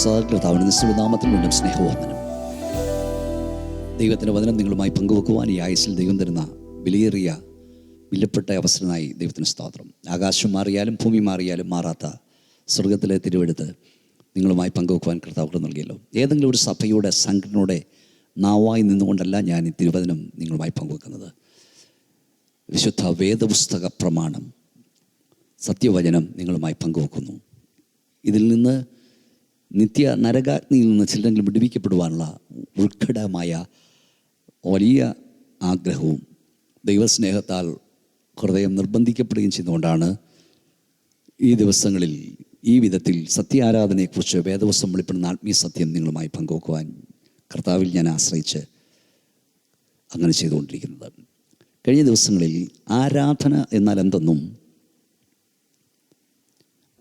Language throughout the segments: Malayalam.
കർത്താവിന്റെ നിസ്തുല നാമത്തിൽ വീണ്ടും സ്നേഹവന്ദനം. ദൈവത്തിൻ്റെ വചനം നിങ്ങളുമായി പങ്കുവെക്കുവാൻ ഈ ആയുസ്സിൽ ദൈവം തരുന്ന വിലയേറിയ വിലപ്പെട്ട അവസരമായി ദൈവത്തിന് സ്തോത്രം. ആകാശം മാറിയാലും ഭൂമി മാറിയാലും മാറാത്ത സ്വർഗത്തിലെ തിരുവെടുത്ത് നിങ്ങളുമായി പങ്കുവെക്കുവാൻ കർത്താവ് നൽകിയല്ലോ. ഏതെങ്കിലും ഒരു സഭയുടെ സംഘടനയുടെ നാവായി നിന്നുകൊണ്ടല്ല ഞാൻ ഈ തിരുവചനം നിങ്ങളുമായി പങ്കുവെക്കുന്നത്. വിശുദ്ധ വേദപുസ്തക പ്രമാണം സത്യവചനം നിങ്ങളുമായി പങ്കുവെക്കുന്നു. ഇതിൽ നിന്ന് നിത്യ നരകാഗ്നിയിൽ നിന്ന് ചിലരെങ്കിലും വിടുവിക്കപ്പെടുവാനുള്ള ഉത്കടമായ വലിയ ആഗ്രഹവും ദൈവസ്നേഹത്താൽ ഹൃദയം നിർബന്ധിക്കപ്പെടുകയും ചെയ്യുന്നതുകൊണ്ടാണ് ഈ ദിവസങ്ങളിൽ ഈ വിധത്തിൽ സത്യാരാധനയെക്കുറിച്ച് വേദവസ്തം വെളിപ്പെടുന്ന ആത്മീയ സത്യം നിങ്ങളുമായി പങ്കുവെക്കുവാൻ കർത്താവിൽ ഞാൻ ആശ്രയിച്ച് അങ്ങനെ ചെയ്തുകൊണ്ടിരിക്കുന്നത്. കഴിഞ്ഞ ദിവസങ്ങളിൽ ആരാധന എന്നാൽ എന്തെന്നും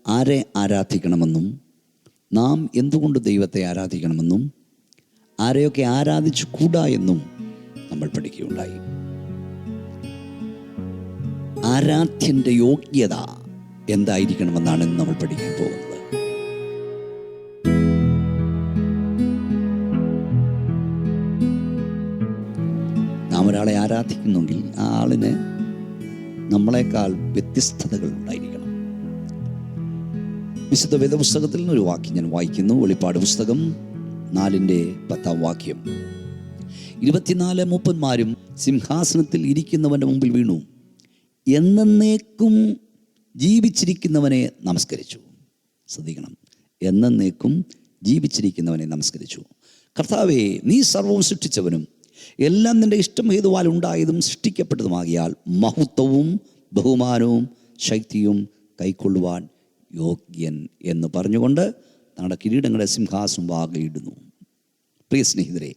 ആരെ ആരാധിക്കണമെന്നും നാം എന്തുകൊണ്ട് ദൈവത്തെ ആരാധിക്കണമെന്നും ആരെയൊക്കെ ആരാധിച്ചു കൂടാ എന്നും നമ്മൾ പഠിക്കുകയുണ്ടായി. ആരാധ്യൻ്റെ യോഗ്യത എന്തായിരിക്കണമെന്നാണ് ഇന്ന് നമ്മൾ പഠിക്കാൻ പോകുന്നത്. നാം ഒരാളെ ആരാധിക്കുന്നെങ്കിൽ ആ ആളിന് നമ്മളെക്കാൾ വ്യത്യസ്തതകൾ ഉണ്ടായിരിക്കണം. വിശുദ്ധ വേദപുസ്തകത്തിൽ നിന്നൊരു വാക്യം ഞാൻ വായിക്കുന്നു. വെളിപ്പാട് പുസ്തകം 4:10 24 മൂപ്പന്മാരും സിംഹാസനത്തിൽ ഇരിക്കുന്നവൻ്റെ മുമ്പിൽ വീണു എന്നേക്കും ജീവിച്ചിരിക്കുന്നവനെ നമസ്കരിച്ചു. ശ്രദ്ധിക്കണം, എന്നേക്കും ജീവിച്ചിരിക്കുന്നവനെ നമസ്കരിച്ചു. കർത്താവേ, നീ സർവവും സൃഷ്ടിച്ചവനും എല്ലാം നിൻ്റെ ഇഷ്ടം ഹേതുവാൽ ഉണ്ടായതും സൃഷ്ടിക്കപ്പെട്ടതുമാകിയാൽ മഹത്വവും ബഹുമാനവും ശക്തിയും കൈക്കൊള്ളുവാൻ യോഗ്യൻ എന്ന് പറഞ്ഞുകൊണ്ട് നമ്മുടെ കിരീടങ്ങളെ സിംഹാസനം വാകയിടുന്നു. പ്രിയ സ്നേഹിതരെ,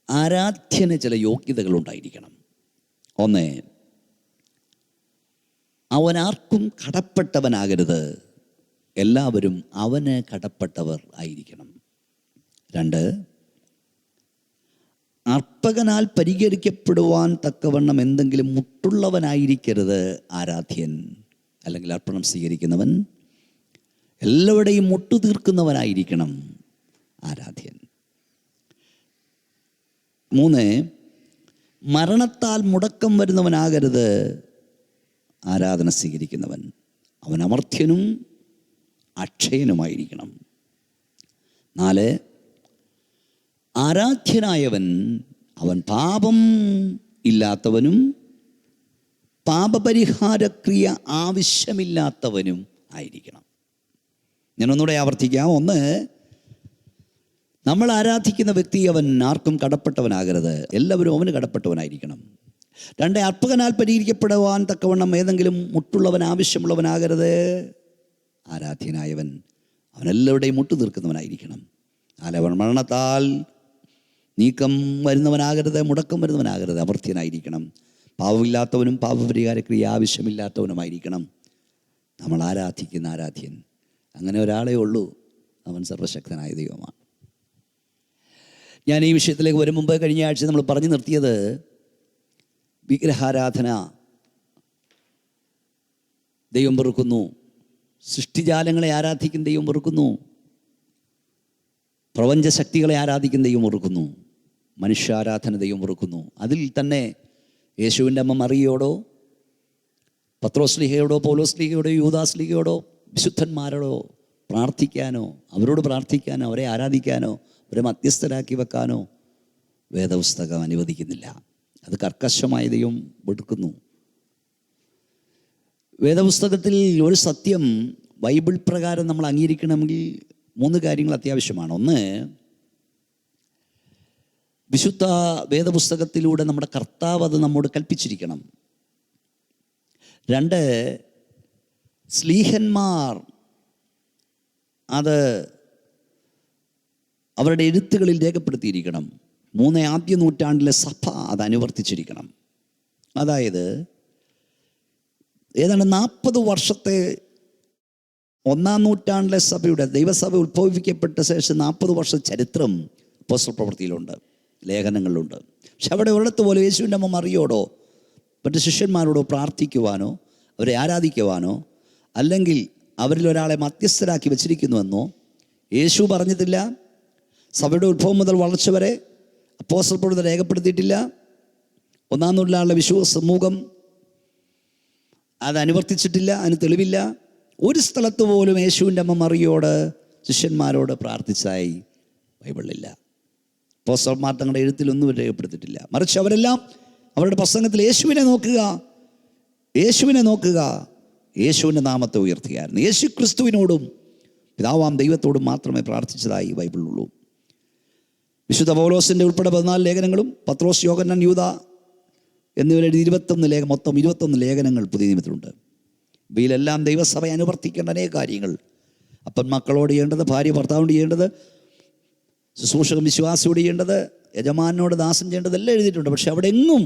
ആരാധ്യന് ചില യോഗ്യതകൾ ഉണ്ടായിരിക്കണം. ഒന്ന്, അവനാർക്കും കടപ്പെട്ടവനാകരുത്, എല്ലാവരും അവന് കടപ്പെട്ടവർ ആയിരിക്കണം. 2, അർപ്പകനാൽ പരിഹരിക്കപ്പെടുവാൻ തക്കവണ്ണം എന്തെങ്കിലും മുട്ടുള്ളവനായിരിക്കരുത് ആരാധ്യൻ, അല്ലെങ്കിൽ അർപ്പണം സ്വീകരിക്കുന്നവൻ. എല്ലാവരുടെയും മുട്ടു തീർക്കുന്നവനായിരിക്കണം ആരാധ്യൻ. 3, മരണത്താൽ മുടക്കം വരുന്നവനാകരുത് ആരാധന സ്വീകരിക്കുന്നവൻ, അവൻ അമർത്യനും അക്ഷയനുമായിരിക്കണം. 4, ആരാധ്യനായവൻ അവൻ പാപം ഇല്ലാത്തവനും പാപപരിഹാരക്രിയ ആവശ്യമില്ലാത്തവനും ആയിരിക്കണം. ഞാനൊന്നുകൂടെ ആവർത്തിക്കാം. 1, നമ്മൾ ആരാധിക്കുന്ന വ്യക്തി അവൻ ആർക്കും കടപ്പെട്ടവനാകരുത്, എല്ലാവരും അവന് കടപ്പെട്ടവനായിരിക്കണം. 2, അർപ്പകനാൽ പരിഹരിക്കപ്പെടുവാൻ തക്കവണ്ണം ഏതെങ്കിലും മുട്ടുള്ളവൻ ആവശ്യമുള്ളവനാകരുത്, ആരാധ്യനായവൻ അവനെല്ലാവരുടെയും മുട്ടു തീർക്കുന്നവനായിരിക്കണം. 4, അവൻ മരണത്താൽ നീക്കം വരുന്നവനാകരുത്, മുടക്കം വരുന്നവനാകരുത്, അമർത്യനായിരിക്കണം. പാവമില്ലാത്തവനും പാപപരിഹാരക്രിയ ആവശ്യമില്ലാത്തവനുമായിരിക്കണം നമ്മൾ ആരാധിക്കുന്ന ആരാധ്യൻ. അങ്ങനെ ഒരാളേ ഉള്ളൂ, അവൻ സർവശക്തനായ ദൈവമാണ്. ഞാൻ ഈ വിഷയത്തിലേക്ക് വരും മുമ്പ് കഴിഞ്ഞ ആഴ്ച നമ്മൾ പറഞ്ഞു നിർത്തിയത് വിഗ്രഹാരാധന ദൈവം വെറുക്കുന്നു, സൃഷ്ടിജാലങ്ങളെ ആരാധിക്കുന്ന ദൈവം വെറുക്കുന്നു, പ്രപഞ്ചശക്തികളെ ആരാധിക്കുന്ന ദൈവം വെറുക്കുന്നു, മനുഷ്യാരാധന ദൈവം വെറുക്കുന്നു. അതിൽ തന്നെ യേശുവിൻ്റെ അമ്മ മറിയോടോ പത്രോസ്ലീഹയോടോ പൗലോസ്ലീഹയോടോ യൂദാസ്ലീഹയോടോ വിശുദ്ധന്മാരോടോ പ്രാർത്ഥിക്കാനോ അവരോട് പ്രാർത്ഥിക്കാനോ അവരെ ആരാധിക്കാനോ അവരെ മധ്യസ്ഥരാക്കി വെക്കാനോ വേദപുസ്തകം അനുവദിക്കുന്നില്ല. അത് കർക്കശമായ ദൈവം വെറുക്കുന്നു. വേദപുസ്തകത്തിൽ ഒരു സത്യം ബൈബിൾ പ്രകാരം നമ്മൾ അംഗീകരിക്കണമെങ്കിൽ 3 കാര്യങ്ങൾ അത്യാവശ്യമാണ്. 1, വിശുദ്ധ വേദപുസ്തകത്തിലൂടെ നമ്മുടെ കർത്താവ് അത് നമ്മോട് കൽപ്പിച്ചിരിക്കണം. 2, സ്ലീഹന്മാർ അത് അവരുടെ എഴുത്തുകളിൽ രേഖപ്പെടുത്തിയിരിക്കണം. 3, ആദ്യ നൂറ്റാണ്ടിലെ സഭ അത് അനുവർത്തിച്ചിരിക്കണം. അതായത് ഏതാണ്ട് 40 വർഷത്തെ 1-ാം നൂറ്റാണ്ടിലെ സഭയുടെ ദൈവസഭ ഉത്ഭവിക്കപ്പെട്ട ശേഷം 40 വർഷ ചരിത്രം അപ്പോസ്തല പ്രവൃത്തിയിലുണ്ട്, ലേഖനങ്ങളിലുണ്ട്. പക്ഷെ അവിടെ ഒരിടത്ത് പോലെ യേശുവിൻ്റെ അമ്മ മറിയോടോ മറ്റ് ശിഷ്യന്മാരോടോ പ്രാർത്ഥിക്കുവാനോ അവരെ ആരാധിക്കുവാനോ അല്ലെങ്കിൽ അവരിൽ ഒരാളെ മധ്യസ്ഥരാക്കി വെച്ചിരിക്കുന്നുവെന്നോ യേശു പറഞ്ഞിട്ടില്ല. സഭയുടെ ഉത്ഭവം മുതൽ വളർച്ച വരെ അപ്പോസ്തലപ്രവൃത്തിയിൽ രേഖപ്പെടുത്തിയിട്ടില്ല. ഒന്നാം നൂറ്റാണ്ടിലെ വിശ്വാസ സമൂഹം അത് അനുവർത്തിച്ചിട്ടില്ല, അതിന് തെളിവില്ല. ഒരു സ്ഥലത്ത് പോലും യേശുവിൻ്റെ അമ്മ മറിയോട് ശിഷ്യന്മാരോട് പ്രാർത്ഥിച്ചതായി ബൈബിളിലില്ല. അപ്പോസ്തലന്മാർ തങ്ങളുടെ എഴുത്തിലൊന്നും രേഖപ്പെടുത്തിയിട്ടില്ല. മറിച്ച് അവരെല്ലാം അവരുടെ പ്രസംഗത്തിൽ യേശുവിനെ നോക്കുക, യേശുവിനെ നോക്കുക, യേശുവിൻ്റെ നാമത്തെ ഉയർത്തുകയായിരുന്നു. യേശു ക്രിസ്തുവിനോടും പിതാവാം ദൈവത്തോടും മാത്രമേ പ്രാർത്ഥിച്ചതായി ബൈബിളിലുള്ളൂ. വിശുദ്ധ പൗലോസിൻ്റെ ഉൾപ്പെടെ 14 ലേഖനങ്ങളും പത്രോസ്, യോഹന്നാൻ, യൂദ എന്നിവരുടെ 21 മൊത്തം 21 ലേഖനങ്ങൾ പുതിയ നിയമത്തിലുണ്ട്. ഇവയിലെല്ലാം ദൈവസഭ അനുവർത്തിക്കേണ്ട അനേക കാര്യങ്ങൾ, അപ്പൻ മക്കളോട് ചെയ്യേണ്ടത്, ഭാര്യ ഭർത്താവിനോട് ചെയ്യേണ്ടത്, ശുശ്രൂഷകൻ വിശ്വാസിയോട് ചെയ്യേണ്ടത്, യജമാനോട് ദാസൻ ചെയ്യേണ്ടത് എല്ലാം എഴുതിയിട്ടുണ്ട്. പക്ഷെ അവിടെ എങ്ങും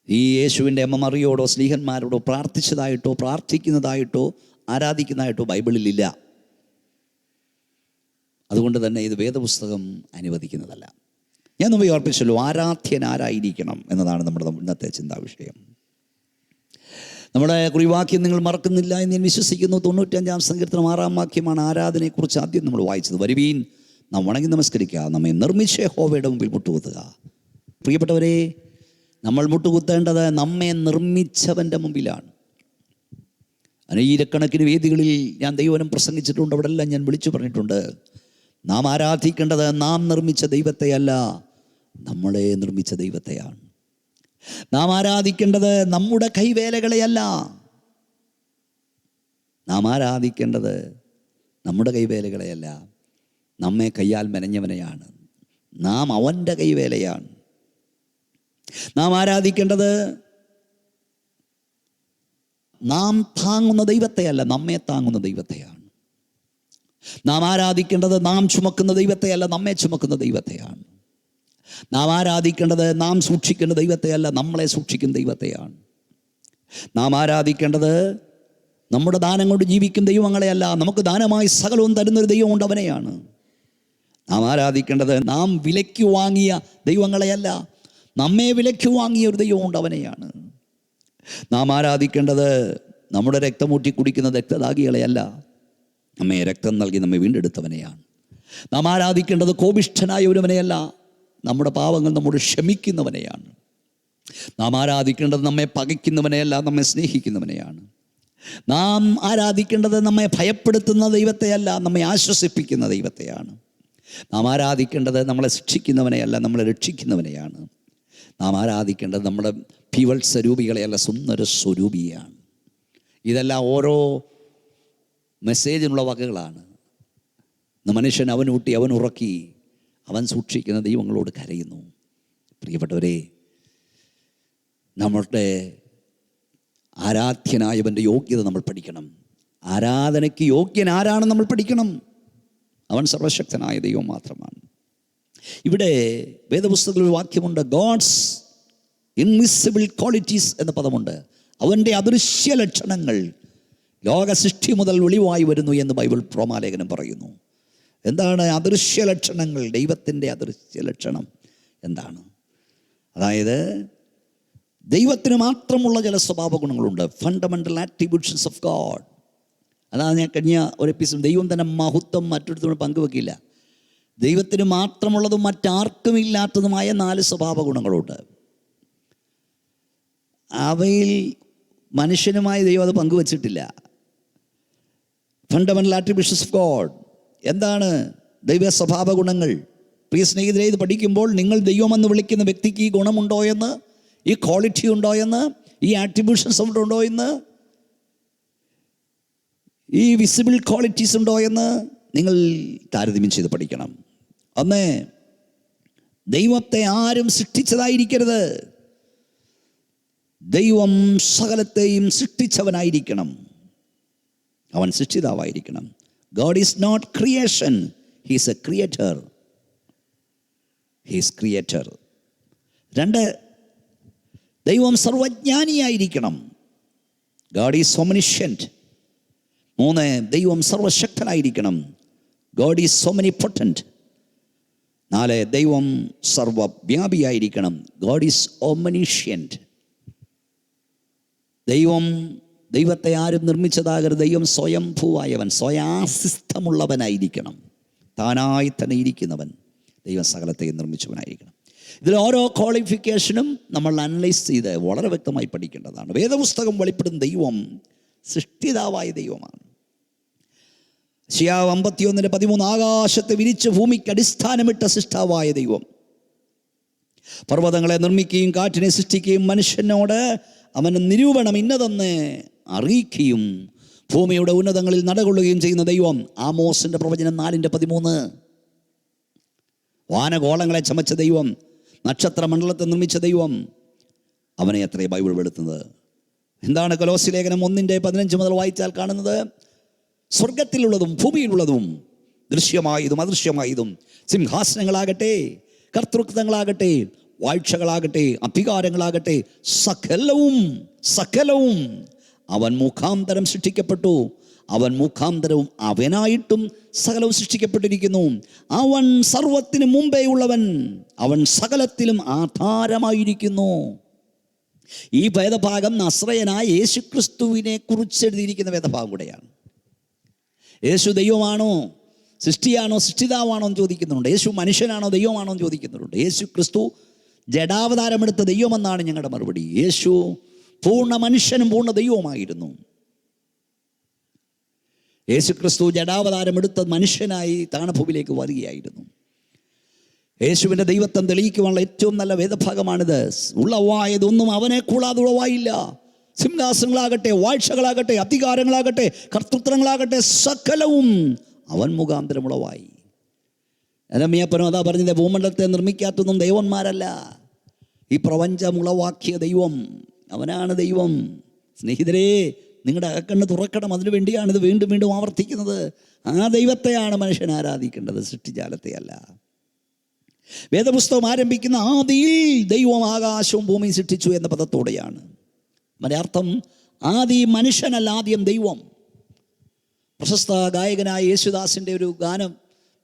ഈ യേശുവിൻ്റെ അമ്മ മറിയോടോ സ്ലീഹന്മാരോടോ പ്രാർത്ഥിച്ചതായിട്ടോ പ്രാർത്ഥിക്കുന്നതായിട്ടോ ആരാധിക്കുന്നതായിട്ടോ ബൈബിളിലില്ല. അതുകൊണ്ട് തന്നെ ഇത് വേദപുസ്തകം അനുവദിക്കുന്നതല്ല. ഞാൻ മുമ്പ് ഓർപ്പിച്ചല്ലോ, ആരാധ്യൻ ആരായിരിക്കണം എന്നതാണ് നമ്മുടെ ഇന്നത്തെ ചിന്താ വിഷയം. നമ്മുടെ കുറിവാക്യം നിങ്ങൾ മറക്കുന്നില്ല എന്ന് ഞാൻ വിശ്വസിക്കുന്നു. 95-ാം സങ്കീർത്തനം 6-ാം വാക്യമാണ് ആരാധനയെക്കുറിച്ച് ആദ്യം നമ്മൾ വായിച്ചത്. വരുവീൻ, നാം വണങ്ങി നമസ്കരിക്കുക, നമ്മെ നിർമ്മിച്ച യഹോവയുടെ മുമ്പിൽ മുട്ടുകുത്തുക. പ്രിയപ്പെട്ടവരെ, നമ്മൾ മുട്ടുകുത്തേണ്ടത് നമ്മെ നിർമ്മിച്ചവൻ്റെ മുമ്പിലാണ്. അനേകക്കണക്കിന് വേദികളിൽ ഞാൻ ദൈവവചനം പ്രസംഗിച്ചിട്ടുണ്ട്. അവിടെ എല്ലാം ഞാൻ വിളിച്ചു പറഞ്ഞിട്ടുണ്ട്, നാം ആരാധിക്കേണ്ടത് നാം നിർമ്മിച്ച ദൈവത്തെയല്ല, നമ്മളെ നിർമ്മിച്ച ദൈവത്തെയാണ്. നാം ആരാധിക്കേണ്ടത് നമ്മുടെ കൈവേലകളെയല്ല, നാം ആരാധിക്കേണ്ടത് നമ്മുടെ കൈവേലകളെയല്ല, നമ്മെ കയ്യാൽ മെനഞ്ഞവനെയാണ്. നാം അവൻ്റെ കൈവേലയാണ്. നാം ആരാധിക്കേണ്ടത് നാം താങ്ങുന്ന ദൈവത്തെയല്ല, നമ്മെ താങ്ങുന്ന ദൈവത്തെയാണ്. നാം ആരാധിക്കേണ്ടത് നാം ചുമക്കുന്ന ദൈവത്തെയല്ല, നമ്മെ ചുമക്കുന്ന ദൈവത്തെയാണ്. നാം ആരാധിക്കേണ്ടത് നാം സൂക്ഷിക്കുന്ന ദൈവത്തെയല്ല, നമ്മളെ സൂക്ഷിക്കുന്ന ദൈവത്തെയാണ്. നാം ആരാധിക്കേണ്ടത് നമ്മുടെ ദാനം കൊണ്ട് ജീവിക്കുന്ന ദൈവങ്ങളെയല്ല, നമുക്ക് ദാനമായി സകലവും തരുന്നൊരു ദൈവമുണ്ട്, അവനെയാണ്. നാം ആരാധിക്കേണ്ടത് നാം വിലയ്ക്ക് വാങ്ങിയ ദൈവങ്ങളെയല്ല, നമ്മെ വിലയ്ക്ക് വാങ്ങിയ ഒരു ദൈവമുണ്ട്, അവനെയാണ്. നാം ആരാധിക്കേണ്ടത് നമ്മുടെ രക്തമൂറ്റി കുടിക്കുന്ന രക്തദാഹികളെയല്ല, നമ്മെ രക്തം നൽകി നമ്മെ വീണ്ടെടുത്തവനെയാണ്. നാം ആരാധിക്കേണ്ടത് കോപിഷ്ഠനായ ഒരുവനെയല്ല, നമ്മുടെ പാവങ്ങൾ നമ്മോട് ക്ഷമിക്കുന്നവനെയാണ്. നാം ആരാധിക്കേണ്ടത് നമ്മെ പകയ്ക്കുന്നവനെയല്ല, നമ്മെ സ്നേഹിക്കുന്നവനെയാണ്. നാം ആരാധിക്കേണ്ടത് നമ്മെ ഭയപ്പെടുത്തുന്ന ദൈവത്തെയല്ല, നമ്മെ ആശ്വസിപ്പിക്കുന്ന ദൈവത്തെയാണ്. നാം ആരാധിക്കേണ്ടത് നമ്മളെ ശിക്ഷിക്കുന്നവനെയല്ല, നമ്മളെ രക്ഷിക്കുന്നവനെയാണ്. നാം ആരാധിക്കേണ്ടത് നമ്മുടെ ഭീവൽ സ്വരൂപികളെയല്ല, സുന്ദര സ്വരൂപിയാണ്. ഇതെല്ലാം ഓരോ മെസ്സേജിനുള്ള വകകളാണ്. മനുഷ്യൻ അവൻ ഊട്ടി, അവൻ ഉറക്കി, അവൻ സൂക്ഷിക്കുന്ന ദൈവങ്ങളോട് കരയുന്നു. പ്രിയപ്പെട്ടവരെ, നമ്മളുടെ ആരാധ്യനായവൻ്റെ യോഗ്യത നമ്മൾ പഠിക്കണം. ആരാധനയ്ക്ക് യോഗ്യൻ ആരാണെന്ന് നമ്മൾ പഠിക്കണം. അവൻ സർവശക്തനായ ദൈവം മാത്രമാണ്. ഇവിടെ വേദപുസ്തകത്തിൽ ഒരു വാക്യമുണ്ട്, ഗോഡ്സ് ഇൻവിസിബിൾ ക്വാളിറ്റീസ് എന്ന പദമുണ്ട്. അവൻ്റെ അദൃശ്യ ലക്ഷണങ്ങൾ ലോക സൃഷ്ടി മുതൽ വെളിവായി വരുന്നു എന്ന് ബൈബിൾ റോമാലേഖനം പറയുന്നു. എന്താണ് അദൃശ്യ ലക്ഷണങ്ങൾ? ദൈവത്തിൻ്റെ അദൃശ്യ ലക്ഷണം എന്താണ്? അതായത് ദൈവത്തിന് മാത്രമുള്ള ചില സ്വഭാവ ഗുണങ്ങളുണ്ട്, ഫണ്ടമെൻ്റൽ ആട്രിബ്യൂഷൻസ് ഓഫ് ഗോഡ്. അതാണ് ഞാൻ കഴിഞ്ഞ ഒരു എപ്പിസോഡ്, ദൈവം തന്നെ മഹത്വം മറ്റൊരുത്തോട് പങ്കുവെക്കില്ല. ദൈവത്തിന് മാത്രമുള്ളതും മറ്റാർക്കും ഇല്ലാത്തതുമായ 4 സ്വഭാവ ഗുണങ്ങളുണ്ട്. അവയിൽ മനുഷ്യനുമായി ദൈവം അത് പങ്കുവച്ചിട്ടില്ല. ഫണ്ടമെൻ്റൽ ആട്രിബ്യൂഷൻസ് ഓഫ് ഗോഡ് എന്താണ്? ദൈവ സ്വഭാവ ഗുണങ്ങൾ. പ്രിയ സ്നേഹിതരെ, ഇത് പഠിക്കുമ്പോൾ നിങ്ങൾ ദൈവമെന്ന് വിളിക്കുന്ന വ്യക്തിക്ക് ഈ ഗുണമുണ്ടോ എന്ന്, ഈ ക്വാളിറ്റി ഉണ്ടോ എന്ന്, ഈ ആട്രിബ്യൂഷൻസ് ഉണ്ടോ എന്ന്, ഈ വിസിബിൾ ക്വാളിറ്റീസ് ഉണ്ടോ എന്ന് നിങ്ങൾ താരതമ്യം ചെയ്ത് പഠിക്കണം. ഒന്ന്, ദൈവത്തെ ആരും സൃഷ്ടിച്ചതായിരിക്കരുത്. ദൈവം സകലത്തെയും സൃഷ്ടിച്ചവനായിരിക്കണം. അവൻ സൃഷ്ടിതാവായിരിക്കണം. God is not creation, he is a creator. He is creator. 2, ദൈവം സർവജ്ഞാനിയായിരിക്കണം. God is omniscient. 3, ദൈവം സർവശക്തനായിരിക്കണം. God is omnipotent. 4, ദൈവം സർവവ്യാപിയായിരിക്കണം. God is omniscient. ദൈവം ദൈവത്തെ ആരും നിർമ്മിച്ചതാകരുത്. ദൈവം സ്വയംഭൂവായവൻ, സ്വയാസിസ്ഥമുള്ളവനായിരിക്കണം. താനായി തന്നെ ഇരിക്കുന്നവൻ. ദൈവം സകലത്തെയും നിർമ്മിച്ചവനായിരിക്കണം. ഇതിൽ ഓരോ ക്വാളിഫിക്കേഷനും നമ്മൾ അനലൈസ് ചെയ്ത് വളരെ വ്യക്തമായി പഠിക്കേണ്ടതാണ്. വേദപുസ്തകം വെളിപ്പെടുന്ന ദൈവം സൃഷ്ടിതാവായ ദൈവമാണ്. യെശയ്യാവ് 51:13 ആകാശത്തെ വിരിച്ച് ഭൂമിക്ക് അടിസ്ഥാനമിട്ട സൃഷ്ടാവായ ദൈവം പർവ്വതങ്ങളെ നിർമ്മിക്കുകയും കാറ്റിനെ സൃഷ്ടിക്കുകയും മനുഷ്യനോട് അവന് നിരൂപണം ഇന്നതെന്ന് അറിയിക്കുകയും ഭൂമിയുടെ ഉന്നതങ്ങളിൽ നടകൊള്ളുകയും ചെയ്യുന്ന ദൈവം. ആമോസിൻ്റെ പ്രവചനം 4:13. വാനഗോളങ്ങളെ ചമച്ച ദൈവം, നക്ഷത്രമണ്ഡലത്തെ നിർമ്മിച്ച ദൈവം, അവനെ അത്രേ ബൈബിൾ വെളുത്തുന്നത്. എന്താണ് കൊലോസ്യ ലേഖനം 1:15 മുതൽ വായിച്ചാൽ കാണുന്നത്? സ്വർഗത്തിലുള്ളതും ഭൂമിയിലുള്ളതും ദൃശ്യമായതും അദൃശ്യമായതും, സിംഹാസനങ്ങളാകട്ടെ, കർത്തൃത്വങ്ങളാകട്ടെ, വാഴ്ചകളാകട്ടെ, അധികാരങ്ങളാകട്ടെ, സകലവും അവൻ മുഖാന്തരം സൃഷ്ടിക്കപ്പെട്ടു. അവൻ മുഖാന്തരവും അവനായിട്ടും സകലവും സൃഷ്ടിക്കപ്പെട്ടിരിക്കുന്നു. അവൻ സർവത്തിന് മുമ്പേ ഉള്ളവൻ, അവൻ സകലത്തിലും ആധാരമായിരിക്കുന്നു. ഈ വേദഭാഗം നസ്രയനായ യേശുക്രിസ്തുവിനെ കുറിച്ച് എഴുതിയിരിക്കുന്ന വേദഭാഗം കൂടെയാണ്. യേശു ദൈവമാണോ, സൃഷ്ടിയാണോ, സൃഷ്ടിതാവാണോ എന്ന് ചോദിക്കുന്നുണ്ട്. യേശു മനുഷ്യനാണോ, ദൈവമാണോ എന്ന് ചോദിക്കുന്നുണ്ട്. യേശു ക്രിസ്തു ജഡാവതാരമെടുത്ത ദൈവമെന്നാണ് ഞങ്ങളുടെ മറുപടി. യേശു പൂർണ്ണ മനുഷ്യനും പൂർണ്ണ ദൈവവുമായിരുന്നു. യേശു ക്രിസ്തു ജഡാവതാരമെടുത്ത മനുഷ്യനായി താണഭൂമിയിലേക്ക് വരികയായിരുന്നു. യേശുവിൻ്റെ ദൈവത്വം തെളിയിക്കുവാനുള്ള ഏറ്റവും നല്ല വേദഭാഗമാണിത്. ഉളവായതൊന്നും അവനെ കൂടാതെ ഉളവായില്ല. സിംഹാസനങ്ങളാകട്ടെ, വാഴ്ചകളാകട്ടെ, അധികാരങ്ങളാകട്ടെ, കർത്തൃത്വങ്ങളാകട്ടെ, സകലവും അവൻ മുഖാന്തരം ഉളവായി. എരമ്യാപ്പനും അതാ പറഞ്ഞത്, ഭൂമണ്ഡലത്തെ നിർമ്മിക്കാത്തൊന്നും ദൈവന്മാരല്ല, ഈ പ്രപഞ്ചം ഉളവാക്കിയ ദൈവം, അവനാണ് ദൈവം. സ്നേഹിതരെ, നിങ്ങളുടെ അകക്കണ്ണ് തുറക്കണം. അതിനു വേണ്ടിയാണ് ഇത് വീണ്ടും വീണ്ടും ആവർത്തിക്കുന്നത്. ആ ദൈവത്തെയാണ് മനുഷ്യൻ ആരാധിക്കേണ്ടത്, സൃഷ്ടിജാലത്തെ അല്ല. വേദപുസ്തകം ആരംഭിക്കുന്ന ആദിയിൽ ദൈവം ആകാശവും ഭൂമിയും സൃഷ്ടിച്ചു എന്ന പദത്തോടെയാണ്. അതിൻ്റെ അർത്ഥം ആദി മനുഷ്യനല്ല, ആദ്യം ദൈവം. പ്രശസ്ത ഗായകനായ യേശുദാസിൻ്റെ ഒരു ഗാനം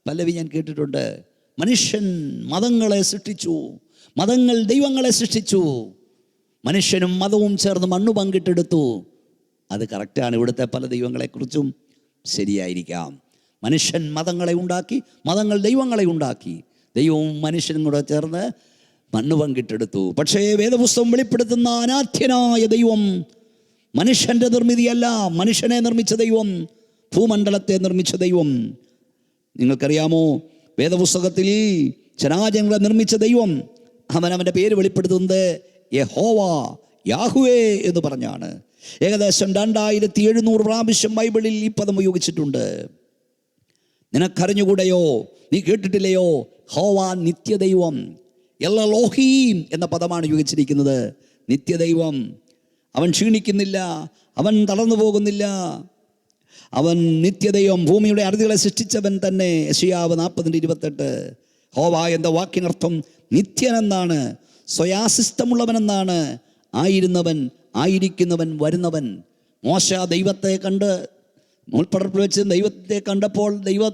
പല്ലവി ഞാൻ കേട്ടിട്ടുണ്ട്. മനുഷ്യൻ മതങ്ങളെ സൃഷ്ടിച്ചു, മതങ്ങൾ ദൈവങ്ങളെ സൃഷ്ടിച്ചു, മനുഷ്യനും മതവും ചേർന്ന് മണ്ണു പങ്കിട്ടെടുത്തു. അത് കറക്റ്റാണ്. ഇവിടുത്തെ പല ദൈവങ്ങളെക്കുറിച്ചും ശരിയായിരിക്കാം. മനുഷ്യൻ മതങ്ങളെ ഉണ്ടാക്കി, മതങ്ങൾ ദൈവങ്ങളെ ഉണ്ടാക്കി, ദൈവവും മനുഷ്യനും കൂടെ ചേർന്ന് മണ്ണ് പങ്കിട്ടെടുത്തു. പക്ഷേ വേദപുസ്തകം വെളിപ്പെടുത്തുന്ന അനാഥ്യനായ ദൈവം മനുഷ്യൻ്റെ നിർമ്മിതിയല്ല. മനുഷ്യനെ നിർമ്മിച്ച ദൈവം, ഭൂമണ്ഡലത്തെ നിർമ്മിച്ച ദൈവം. നിങ്ങൾക്കറിയാമോ, വേദപുസ്തകത്തിൽ ചരാചരങ്ങളെ നിർമ്മിച്ച ദൈവം, അവൻ്റെ പേര് വെളിപ്പെടുത്തുന്നത് യഹോവ, യാഹുവേ എന്ന് പറഞ്ഞാണ്. ഏകദേശം 2700 പ്രാവശ്യം ബൈബിളിൽ ഈ പദം ഉപയോഗിച്ചിട്ടുണ്ട്. നിനക്കറിഞ്ഞുകൂടെയോ, നീ കേട്ടിട്ടില്ലയോ? ഹോവ നിത്യദൈവം. എല്ലോഹീം എന്ന പദമാണ് ഉപയോഗിച്ചിരിക്കുന്നത്. നിത്യദൈവം. അവൻ ക്ഷീണിക്കുന്നില്ല, അവൻ തളർന്നു പോകുന്നില്ല, അവൻ നിത്യദൈവം. ഭൂമിയുടെ അറുതികളെ സൃഷ്ടിച്ചവൻ തന്നെ. യെശയ്യാവ് 40:28. ഹോവ എന്ന വാക്കിനർത്ഥം നിത്യനെന്നാണ്, സ്വയാസിഷ്ടമുള്ളവനെന്നാണ്, ആയിരുന്നവൻ, ആയിരിക്കുന്നവൻ, വരുന്നവൻ. മോശ ദൈവത്തെ കണ്ട് മുൾപ്പടർപ്പിൽ വെച്ച് ദൈവത്തെ കണ്ടപ്പോൾ ദൈവം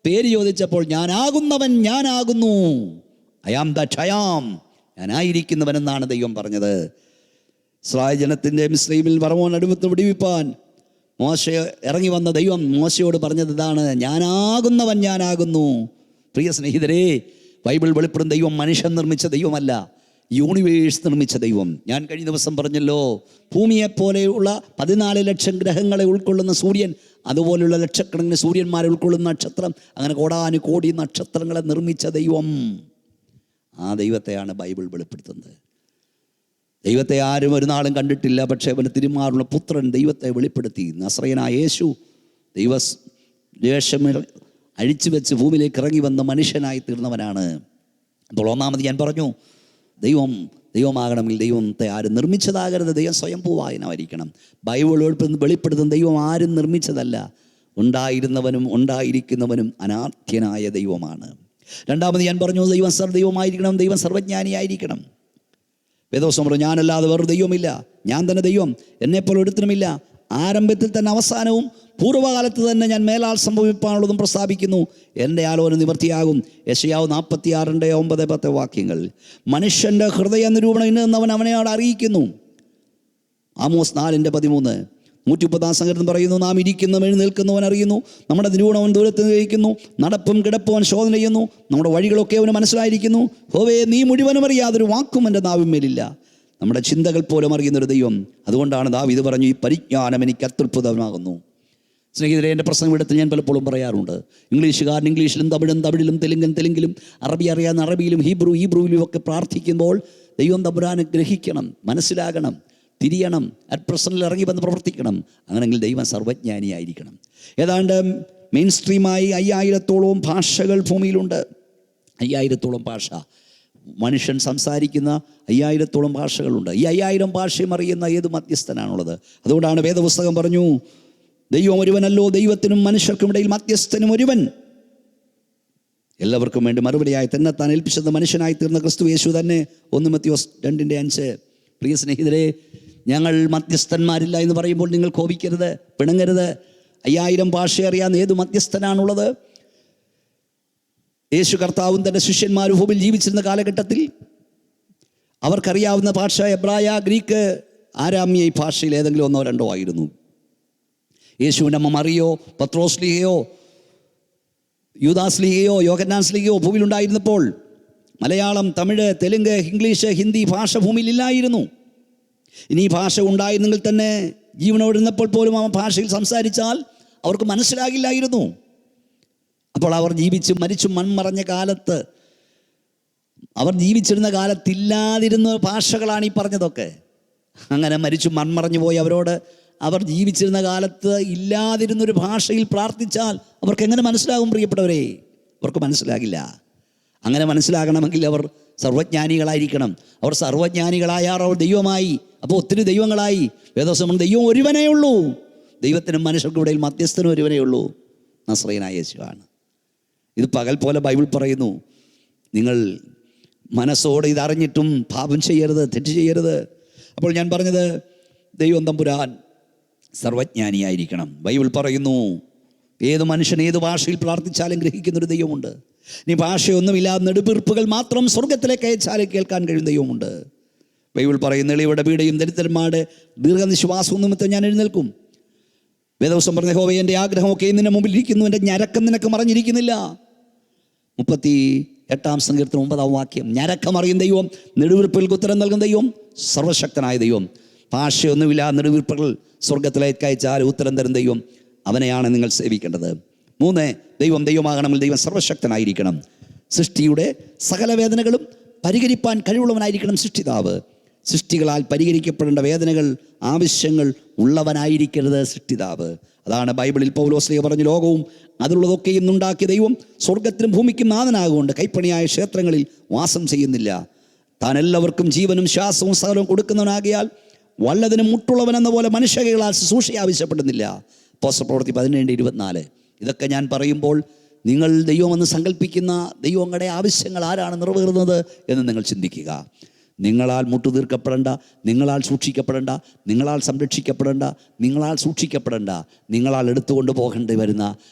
പേര് ചോദിച്ചപ്പോൾ, ഞാനാകുന്നവൻ ഞാനാകുന്നു, I am that I am, ഞാനായിരിക്കുന്നവനെന്നാണ് ദൈവം പറഞ്ഞത്. ഇസ്രായേൽ ജനത്തിൻ്റെ മിസ്രയീമിൽ ഫറവോൻ അടുത്ത് വിടുവിപ്പാൻ മോശ ഇറങ്ങി വന്ന ദൈവം മോശയോട് പറഞ്ഞത് ഇതാണ്, ഞാനാകുന്നവൻ ഞാനാകുന്നു. പ്രിയ സ്നേഹിതരെ, ബൈബിൾ വെളിപ്പെടുന്ന ദൈവം മനുഷ്യൻ നിർമ്മിച്ച ദൈവമല്ല, യൂണിവേഴ്സ് നിർമ്മിച്ച ദൈവം. ഞാൻ കഴിഞ്ഞ ദിവസം പറഞ്ഞല്ലോ, ഭൂമിയെപ്പോലെയുള്ള 14 ലക്ഷം ഗ്രഹങ്ങളെ ഉൾക്കൊള്ളുന്ന സൂര്യൻ, അതുപോലെയുള്ള ലക്ഷക്കണക്കിന് സൂര്യന്മാരെ ഉൾക്കൊള്ളുന്ന നക്ഷത്രം, അങ്ങനെ കോടാനുകോടി നക്ഷത്രങ്ങളെ നിർമ്മിച്ച ദൈവം. ആ ദൈവത്തെയാണ് ബൈബിൾ വെളിപ്പെടുത്തുന്നത്. ദൈവത്തെ ആരും ഒരു നാളും കണ്ടിട്ടില്ല, പക്ഷേ അവൻ്റെ തിരുമാറുള്ള പുത്രൻ ദൈവത്തെ വെളിപ്പെടുത്തി. നസ്രയനായ യേശു ദൈവവേഷം അഴിച്ചു വെച്ച് ഭൂമിയിലേക്ക് ഇറങ്ങി വന്ന മനുഷ്യനായി തീർന്നവനാണ്. അപ്പോൾ ഒന്നാമത് ഞാൻ പറഞ്ഞു, ദൈവമാകണമെങ്കിൽ ദൈവത്തെ ആരും നിർമ്മിച്ചതാകരുത്, ദൈവം സ്വയംഭൂവായനായിരിക്കണം. ബൈബിൾ വെളിപ്പെടുത്തുന്ന ദൈവം ആരും നിർമ്മിച്ചതല്ല, ഉണ്ടായിരുന്നവനും ഉണ്ടായിരിക്കുന്നവനും അനാഥ്യനായ ദൈവമാണ്. രണ്ടാമത് ഞാൻ പറഞ്ഞു, ദൈവം സർവ്വദൈവമായിരിക്കണം, ദൈവം സർവജ്ഞാനിയായിരിക്കണം. വേദോസം പറഞ്ഞു, ഞാനല്ലാതെ വേറൊരു ദൈവമില്ല, ഞാൻ തന്നെ ദൈവം, എന്നെപ്പോലെ ഒരുത്തനുമില്ല. ആരംഭത്തിൽ തന്നെ അവസാനവും പൂർവ്വകാലത്ത് തന്നെ ഞാൻ മേലാൽ സംഭവിപ്പാനുള്ളതും പ്രസ്താവിക്കുന്നു, എൻ്റെ ആലോചന നിവൃത്തിയാകും. യെശയ്യാവ് 46:9-10 വാക്യങ്ങൾ. മനുഷ്യൻ്റെ ഹൃദയ നിരൂപണം ഇന്നെന്നവൻ അവനെയോട് അറിയിക്കുന്നു. ആമോസ് 4:13. 130 സങ്കീർത്തനം പറയുന്നു, നാം ഇരിക്കുന്നവൻ എഴുന്നേൽക്കുന്നവൻ അറിയുന്നു, നമ്മുടെ നിരൂപണവൻ ദൂരത്ത് ഗ്രഹിക്കുന്നു, നടപ്പും കിടപ്പവൻ ശോധന ചെയ്യുന്നു, നമ്മുടെ വഴികളൊക്കെ അവന് മനസ്സിലായിരിക്കുന്നു. ഹോവേ, നീ മുഴുവനും അറിയാതൊരു വാക്കും എൻ്റെ നാവിന്മേലില്ല. നമ്മുടെ ചിന്തകൾ പോലും അറിയുന്നൊരു ദൈവം. അതുകൊണ്ടാണ് ദാവീദ് പറഞ്ഞു, ഈ പരിജ്ഞാനം എനിക്ക് അത്യുത്ഭുതമാകുന്നു. സ്നേഹിതരെ, എൻ്റെ പ്രസംഗം എടുത്ത് ഞാൻ പലപ്പോഴും പറയാറുണ്ട്, ഇംഗ്ലീഷുകാരൻ ഇംഗ്ലീഷിലും തമിഴിലും തെലുങ്കിലും അറബി അറിയാവുന്ന അറബിയിലും ഹീബ്രുവിലും ഒക്കെ പ്രാർത്ഥിക്കുമ്പോൾ ദൈവം തമ്പുരാനെ ഗ്രഹിക്കണം, മനസ്സിലാകണം, തിരിയണം, അറ്റ് പ്രസൻറ്റിൽ ഇറങ്ങി വന്ന് പ്രവർത്തിക്കണം. അങ്ങനെങ്കിൽ ദൈവം സർവജ്ഞാനിയായിരിക്കണം. ഏതാണ്ട് മെയിൻ സ്ട്രീമായി 5000-ഓളം ഭാഷകൾ ഭൂമിയിലുണ്ട്. 5000-ഓളം ഭാഷ, മനുഷ്യൻ സംസാരിക്കുന്ന 5000-ഓളം ഭാഷകളുണ്ട്. ഈ 5000 ഭാഷയും അറിയുന്ന ഏത് മധ്യസ്ഥനാണുള്ളത്? അതുകൊണ്ടാണ് വേദപുസ്തകം പറഞ്ഞു, ദൈവം ഒരുവനല്ലോ, ദൈവത്തിനും മനുഷ്യർക്കും ഇടയിൽ മധ്യസ്ഥനും ഒരുവൻ. എല്ലാവർക്കും വേണ്ടി മറുപടിയായി തന്നെത്താൻ ഏൽപ്പിച്ചത് മനുഷ്യനായി തീർന്ന ക്രിസ്തു യേശു തന്നെ. 1 മത്തയോസ് 2:5. പ്രിയ സ്നേഹിതരെ, ഞങ്ങൾ മധ്യസ്ഥന്മാരില്ല എന്ന് പറയുമ്പോൾ നിങ്ങൾ കോപിക്കരുത്, പിണങ്ങരുത്. 5000 ഭാഷ അറിയാവുന്ന ഏത് മധ്യസ്ഥനാണുള്ളത്? യേശു കർത്താവും തൻ്റെ ശിഷ്യന്മാരും ഭൂമിയിൽ ജീവിച്ചിരുന്ന കാലഘട്ടത്തിൽ അവർക്കറിയാവുന്ന ഭാഷ എബ്രായ, ഗ്രീക്ക്, ആരാമ്യ ഈ ഭാഷയിൽ ഏതെങ്കിലും 1 or 2 ആയിരുന്നു. യേശുവിൻ്റെ അമ്മ മറിയോ, പത്രോസ് ലീഗയോ, യൂദാസ് ലീഗയോ, യോഹന്നാൻ ലീഗയോ ഭൂമിയിലുണ്ടായിരുന്നപ്പോൾ മലയാളം, തമിഴ്, തെലുങ്ക്, ഇംഗ്ലീഷ്, ഹിന്ദി ഭാഷ ഭൂമിയിലില്ലായിരുന്നു. ഇനി ഈ ഭാഷ ഉണ്ടായിരുന്നെങ്കിൽ തന്നെ ജീവനോടിരുന്നപ്പോൾ പോലും ആ ഭാഷയിൽ സംസാരിച്ചാൽ അവർക്ക് മനസ്സിലാകില്ലായിരുന്നു. അപ്പോൾ അവർ ജീവിച്ചും മരിച്ചും മൺമറഞ്ഞ കാലത്ത്, അവർ ജീവിച്ചിരുന്ന കാലത്തില്ലാതിരുന്ന ഭാഷകളാണ് ഈ പറഞ്ഞതൊക്കെ. അങ്ങനെ മരിച്ചും മൺമറഞ്ഞു പോയി അവരോട് അവർ ജീവിച്ചിരുന്ന കാലത്ത് ഇല്ലാതിരുന്നൊരു ഭാഷയിൽ പ്രാർത്ഥിച്ചാൽ അവർക്ക് എങ്ങനെ മനസ്സിലാകും? പ്രിയപ്പെട്ടവരെ, അവർക്ക് മനസ്സിലാകില്ല. അങ്ങനെ മനസ്സിലാകണമെങ്കിൽ അവർ സർവജ്ഞാനികളായിരിക്കണം. അവർ സർവജ്ഞാനികളായാൽ അവർ ദൈവമായി. അപ്പോൾ ഒത്തിരി ദൈവങ്ങളായി. വേദപുസ്തകം ദൈവം ഒരുവനേ ഉള്ളൂ, ദൈവത്തിനും മനുഷ്യർക്കും ഇടയിൽ മധ്യസ്ഥനും ഒരുവനേ ഉള്ളൂ, നസ്രയനായ യേശുവാണ്. ഇത് പകൽ പോലെ ബൈബിൾ പറയുന്നു. നിങ്ങൾ മനസ്സോടെ ഇതറിഞ്ഞിട്ടും പാപം ചെയ്യരുത്, തെറ്റ് ചെയ്യരുത്. അപ്പോൾ ഞാൻ പറഞ്ഞത്, ദൈവം തമ്പുരാൻ സർവജ്ഞാനിയായിരിക്കണം. ബൈബിൾ പറയുന്നു, ഏത് മനുഷ്യൻ ഏത് ഭാഷയിൽ പ്രാർത്ഥിച്ചാലും ഗ്രഹിക്കുന്നൊരു ദൈവമുണ്ട്. ഇനി ഭാഷയൊന്നുമില്ലാതെ നെടുവീർപ്പുകൾ മാത്രം സ്വർഗത്തിലേക്ക് അയച്ചാലും കേൾക്കാൻ കഴിയുന്ന ദൈവമുണ്ട്. ബൈബിൾ പറയുന്ന, എളിയവരുടെ പീഡയും ദരിദ്രന്മാരുടെ ദീർഘനിശ്വാസവും നിമിത്തം ഞാൻ എഴുന്നേൽക്കും. വേദപുസ്തകം പറഞ്ഞ, യഹോവേ, എൻ്റെ ആഗ്രഹമൊക്കെ നിന്റെ മുമ്പിൽ ഇരിക്കുന്നു, എൻ്റെ ഞരക്കം നിനക്ക് മറഞ്ഞിരിക്കുന്നില്ല. 38 സങ്കീർത്തനം 9 വാക്യം. ഞരക്കമറിയും ദൈവം, നെടുവീർപ്പുകൾക്ക് ഉത്തരം നൽകുന്ന ദൈവം, സർവശക്തനായ ദൈവം. ഭാഷയൊന്നുമില്ല, നെടുവീർപ്പുകൾ സ്വർഗത്തിലേക്ക് അയച്ചാൽ ഉത്തരം തരും ദൈവം, അവനെയാണ് നിങ്ങൾ സേവിക്കേണ്ടത്. 3, ദൈവമാകണമെങ്കിൽ ദൈവം സർവശക്തനായിരിക്കണം. സൃഷ്ടിയുടെ സകല വേദനകളും പരിഹരിപ്പാൻ കഴിവുള്ളവനായിരിക്കണം സൃഷ്ടിതാവ്. സൃഷ്ടികളാൽ പരിഹരിക്കപ്പെടേണ്ട വേദനകൾ, ആവശ്യങ്ങൾ ഉള്ളവനായിരിക്കരുത് സൃഷ്ടിതാവ്. അതാണ് ബൈബിളിൽ പൗലോസ് ശ്ലീഹ പറഞ്ഞു, ലോകവും അതിലുള്ളതൊക്കെയും ഉണ്ടാക്കിയ ദൈവം സ്വർഗത്തിനും ഭൂമിക്കും നാഥനാകൊണ്ട് കൈപ്പണിയായ ക്ഷേത്രങ്ങളിൽ വാസം ചെയ്യുന്നില്ല. താൻ എല്ലാവർക്കും ജീവനും ശ്വാസവും സകലവും കൊടുക്കുന്നവനാകിയാൽ വല്ലതിനും മുട്ടുള്ളവനെന്ന പോലെ മനുഷ്യകളാൽ ശുശ്രൂഷ ആവശ്യപ്പെടുന്നില്ല. അപ്പോസ്തലപ്രവൃത്തി 17:24. ഇതൊക്കെ ഞാൻ പറയുമ്പോൾ നിങ്ങൾ ദൈവമെന്ന് സങ്കല്പിക്കുന്ന ദൈവങ്ങളുടെ ആവശ്യങ്ങൾ ആരാണ് നിറവേറുന്നത് എന്ന് നിങ്ങൾ ചിന്തിക്കുക. നിങ്ങളാൽ മുട്ടുതീർക്കപ്പെടേണ്ട, നിങ്ങളാൽ സൂക്ഷിക്കപ്പെടേണ്ട, നിങ്ങളാൽ സംരക്ഷിക്കപ്പെടേണ്ട, നിങ്ങളാൽ സൂക്ഷിക്കപ്പെടേണ്ട, നിങ്ങളാൽ എടുത്തുകൊണ്ട് പോകേണ്ടി വരുന്ന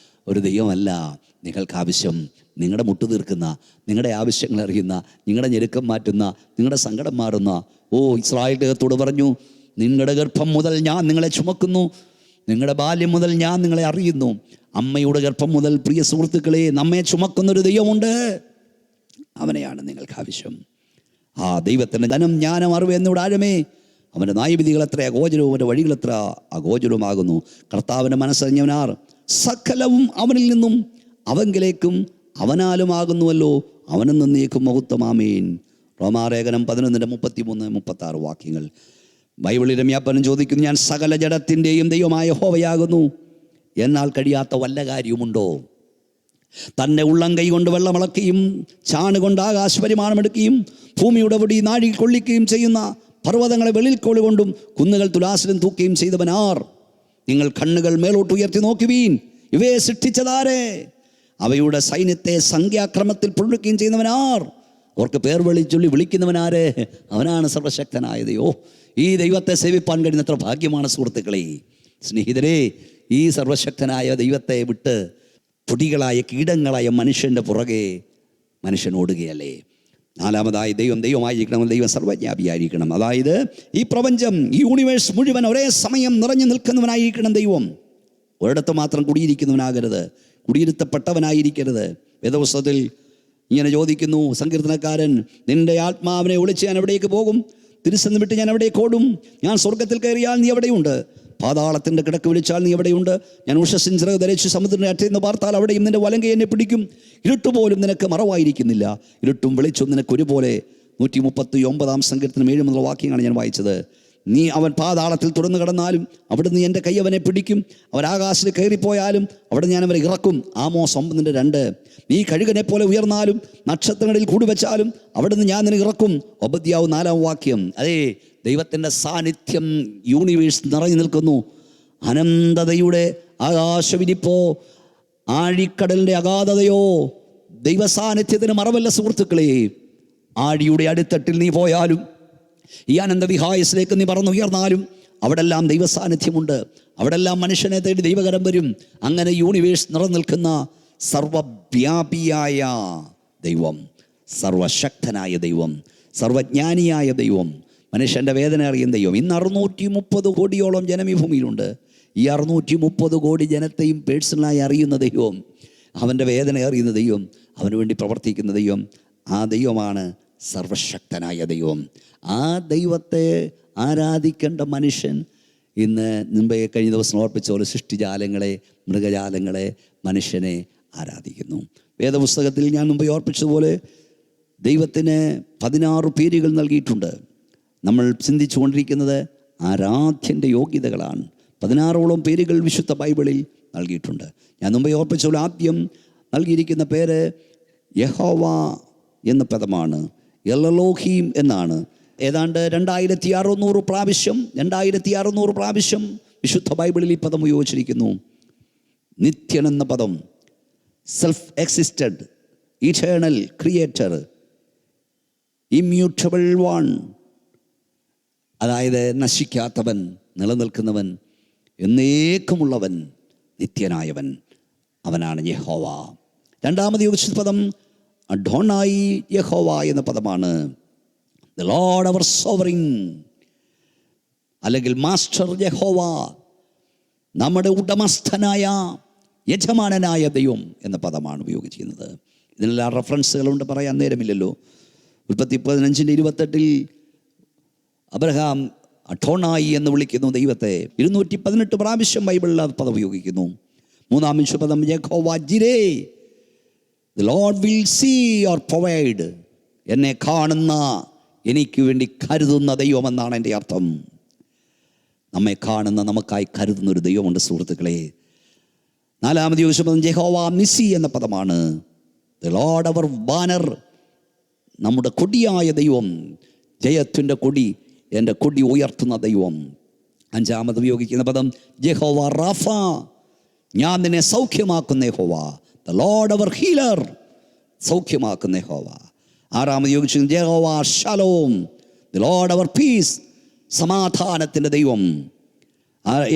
ഒരു ദൈവമല്ല നിങ്ങൾക്ക് ആവശ്യം. നിങ്ങളുടെ മുട്ടുതീർക്കുന്ന, നിങ്ങളുടെ ആവശ്യങ്ങൾ അറിയുന്ന, നിങ്ങളുടെ ഞെരുക്കം മാറ്റുന്ന, നിങ്ങളുടെ സങ്കടം മാറുന്ന. ഇസ്രായേൽ ദൈവത്തോട് പറഞ്ഞു, നിങ്ങളുടെ ഗർഭം മുതൽ ഞാൻ നിങ്ങളെ ചുമക്കുന്നു, നിങ്ങളുടെ ബാല്യം മുതൽ ഞാൻ നിങ്ങളെ അറിയുന്നു. അമ്മയുടെ ഗർഭം മുതൽ, പ്രിയ സുഹൃത്തുക്കളെ, നമ്മെ ചുമക്കുന്നൊരു ദൈവമുണ്ട്. അവനെയാണ് നിങ്ങൾക്ക് ആവശ്യം. ആ ദൈവത്തിൻ്റെ ധനം, ജ്ഞാനം, അറിവ് എന്നിവിടെ ആഴമേ. അവൻ്റെ ന്യായവിധികൾ എത്ര അഗോചരവും അവൻ്റെ വഴികൾ എത്ര അഗോചരവുമാകുന്നു. കർത്താവിൻ്റെ മനസ്സറിഞ്ഞവനാർ, സകലവും അവനിൽ നിന്നും അവങ്കിലേക്കും അവനാലുമാകുന്നുവല്ലോ, അവനും നന്ദിയേക്കും മഹത്വം. ആമേൻ. റോമാലേഖനം 11:33-36 വാക്യങ്ങൾ. ബൈബിളിൽ രമ്യാപ്പനും ചോദിക്കുന്നു, ഞാൻ സകല ജഡത്തിൻ്റെയും ദൈവമായ യഹോവയാകുന്നു, എന്നാൽ കഴിയാത്ത വല്ല കാര്യവുമുണ്ടോ? തന്നെ ഉള്ളം കൈ കൊണ്ട് വെള്ളമിളക്കുകയും ചാണുകൊണ്ട് ആകാശപരിമാണമെടുക്കുകയും ഭൂമിയുടെ പൊടി നാഴിൽ കൊള്ളിക്കുകയും ചെയ്യുന്ന പർവ്വതങ്ങളെ വെളിൽക്കോളി കൊണ്ടും കുന്നുകൾ തുലാസിലും തൂക്കുകയും ചെയ്തവനാർ? നിങ്ങൾ കണ്ണുകൾ മേലോട്ട് ഉയർത്തി നോക്കുവീൻ, ഇവയെ സൃഷ്ടിച്ചതാരേ? അവയുടെ സൈന്യത്തെ സംഖ്യാക്രമത്തിൽ പുഴുക്കുകയും ചെയ്യുന്നവനാർ? അവർക്ക് പേർ വിളിച്ചൊല്ലി വിളിക്കുന്നവനാരെ? അവനാണ് സർവശക്തനായ ദൈവം. ഈ ദൈവത്തെ സേവിപ്പാൻ കഴിയുന്നത്ര ഭാഗ്യമാണ് സുഹൃത്തുക്കളെ, സ്നേഹിതരെ. ഈ സർവശക്തനായ ദൈവത്തെ വിട്ട് പൊടികളായ കീടങ്ങളായ മനുഷ്യൻ്റെ പുറകെ മനുഷ്യൻ ഓടുകയല്ലേ? നാലാമതായി ദൈവമായിരിക്കണം, ദൈവം സർവജ്ഞാപിയായിരിക്കണം. അതായത് ഈ പ്രപഞ്ചം, ഈ യൂണിവേഴ്സ് മുഴുവൻ ഒരേ സമയം നിറഞ്ഞു നിൽക്കുന്നവനായിരിക്കണം ദൈവം. ഒരിടത്ത് മാത്രം കുടിയിരിക്കുന്നവനാകരുത്, കുടിയിരുത്തപ്പെട്ടവനായിരിക്കരുത്. വേദപുസ്തകത്തിൽ ഇങ്ങനെ ചോദിക്കുന്നു സങ്കീർത്തനക്കാരൻ, നിൻ്റെ ആത്മാവിനെ ഒളിച്ച് ഞാൻ എവിടേക്ക് പോകും? തിരുസന്ന് വിട്ട് ഞാൻ എവിടേക്ക് ഓടും? ഞാൻ സ്വർഗത്തിൽ കയറിയാൽ നീ എവിടെയുണ്ട്? പാതാളത്തിൻ്റെ കിടക്ക് വിളിച്ചാൽ നീ എവിടെയുണ്ട്? ഞാൻ ഉഷസ്സിൻ ചിറക് ധരിച്ച് സമുദ്രത്തിൻ്റെ അറ്റേന്ന് പാർത്താൽ അവിടെയും നിൻ്റെ വലങ്കை എന്നെ പിടിക്കും. ഇരുട്ടുപോലും നിനക്ക് മറവായിരിക്കുന്നില്ല, ഇരുട്ടും വെളിച്ചവും നിനക്ക് ഒരുപോലെ. 139 സങ്കീർത്തനം 7 മുതൽ വാക്യങ്ങളാണ് ഞാൻ വായിച്ചത്. അവൻ പാതാളത്തിൽ തുറന്നു കിടന്നാലും അവിടുന്ന് എൻ്റെ കൈ അവനെ പിടിക്കും. അവൻ ആകാശത്തിൽ കയറിപ്പോയാലും അവിടെ ഞാൻ അവനെ ഇറക്കും. ആമോസ് 9:2. നീ കഴുകനെ പോലെ ഉയർന്നാലും നക്ഷത്രങ്ങളിൽ കൂടുവെച്ചാലും അവിടുന്ന് ഞാൻ നിന്നെ ഇറക്കും. ഒബദ്യാവ് 4 വാക്യം. അതേ, ദൈവത്തിൻ്റെ സാന്നിധ്യം യൂണിവേഴ്സ് നിറഞ്ഞു നിൽക്കുന്നു. അനന്തതയുടെ ആകാശവിരിപ്പോ ആഴിക്കടലിൻ്റെ അഗാധതയോ ദൈവസാന്നിധ്യത്തിന് മറവല്ല സുഹൃത്തുക്കളെ. ആഴിയുടെ അടിത്തട്ടിൽ നീ പോയാലും ഈ അനന്തവിഹായസിലേക്ക് നീ പറന്നുയർന്നാലും അവിടെല്ലാം ദൈവസാന്നിധ്യമുണ്ട്. അവിടെല്ലാം മനുഷ്യനെ തേടി ദൈവകരം വരും. അങ്ങനെ യൂണിവേഴ്സ് നിറനിൽക്കുന്ന സർവവ്യാപിയായ ദൈവം, സർവശക്തനായ ദൈവം, സർവജ്ഞാനിയായ ദൈവം, മനുഷ്യൻ്റെ വേദന അറിയുന്ന ദൈവം. ഇന്ന് 630 കോടിയോളം ജനം ഈ ഭൂമിയിലുണ്ട്. ഈ 630 കോടി ജനത്തെയും പേഴ്സണലായി അറിയുന്ന ദൈവം, അവൻ്റെ വേദന അറിയുന്ന ദൈവം, അവന് വേണ്ടി പ്രവർത്തിക്കുന്ന ദൈവം, ആ ദൈവമാണ് സർവശക്തനായ ദൈവം. ആ ദൈവത്തെ ആരാധിക്കേണ്ട മനുഷ്യൻ ഇന്ന് മുമ്പേ കഴിഞ്ഞ ദിവസം ഓർപ്പിച്ച പോലെ സൃഷ്ടിജാലങ്ങളെ, മൃഗജാലങ്ങളെ, മനുഷ്യനെ ആരാധിക്കുന്നു. വേദപുസ്തകത്തിൽ ഞാൻ മുമ്പേ ഓർപ്പിച്ചതുപോലെ ദൈവത്തിന് 16 പേരുകൾ നൽകിയിട്ടുണ്ട്. നമ്മൾ ചിന്തിച്ചു കൊണ്ടിരിക്കുന്നത് ആരാധ്യൻ്റെ യോഗ്യതകളാണ്. 16ഓളം പേരുകൾ വിശുദ്ധ ബൈബിളിൽ നൽകിയിട്ടുണ്ട്. ഞാൻ മുമ്പേ ഓർപ്പിച്ചതുപോലെ ആദ്യം നൽകിയിരിക്കുന്ന പേര് യഹോവ എന്ന പദമാണ്, എലോഹീം എന്നാണ്. ഏതാണ്ട് 2600 പ്രാവശ്യം വിശുദ്ധ ബൈബിളിൽ ഈ പദം ഉപയോഗിച്ചിരിക്കുന്നു. നിത്യൻ എന്ന പദം, self existed, eternal, creator, immutable one, അതായത് നശിക്കാത്തവൻ, നിലനിൽക്കുന്നവൻ, എന്നേക്കുമുള്ളവൻ, നിത്യനായവൻ, അവനാണ് യഹോവ. രണ്ടാമത് യോജിച്ച പദം അഡോണായി യഹോവ എന്ന പദമാണ്. ദി ലോർഡ് അവർ സോവറിൻ, അല്ലെങ്കിൽ മാസ്റ്റർ യഹോവ, നമ്മുടെ ഉടമസ്ഥനായ യജമാനനായ ദൈവം എന്ന പദമാണ് ഉപയോഗിച്ചിരിക്കുന്നത്. ഇതിനെല്ലാം റെഫറൻസുകളുണ്ട്, പറയാൻ നേരമില്ലല്ലോ. ഉൽപ്പത്തി 15:28 അബ്രഹാം അഡോണായി എന്ന് വിളിക്കുന്നു ദൈവത്തെ. 218 പ്രാവശ്യം ബൈബിളിൽ അത് പദം ഉപയോഗിക്കുന്നു. മൂന്നാം പദം യഹോവ ജിരേ, the Lord will see or provide, എന്നെ കാണുന്ന, എനിക്ക് വേണ്ടി കരുതുന്ന ദൈവമെന്നാണ് എൻ്റെ അർത്ഥം. നമ്മെ കാണുന്ന, നമുക്കായി കരുതുന്ന ഒരു ദൈവമുണ്ട് സുഹൃത്തുക്കളെ. നാലാമത് യോശുവ യഹോവ നിസി എന്ന പദമാണ്. ദി ലോർഡ് അവർ ബാനർ, നമ്മുടെ കൊടിയായ ദൈവം, ജയത്തിൻ്റെ കൊടി, എൻ്റെ കൊടി ഉയർത്തുന്ന ദൈവം. അഞ്ചാമത് ഉപയോഗിക്കുന്ന പദം യഹോവ റാഫ, ഞാൻ നിന്നെ സൗഖ്യമാക്കുന്ന യഹോവ. ദി ലോർഡ് അവർ ഹീലർ, സൗഖ്യമാക്കുന്ന യഹോവ. ആറാമത് ഉപയോഗിച്ചിരിക്കുന്നത് യഹോവ ഷലോം, ദി ലോർഡ് അവർ പീസ്, സമാധാനത്തിൻ്റെ ദൈവം.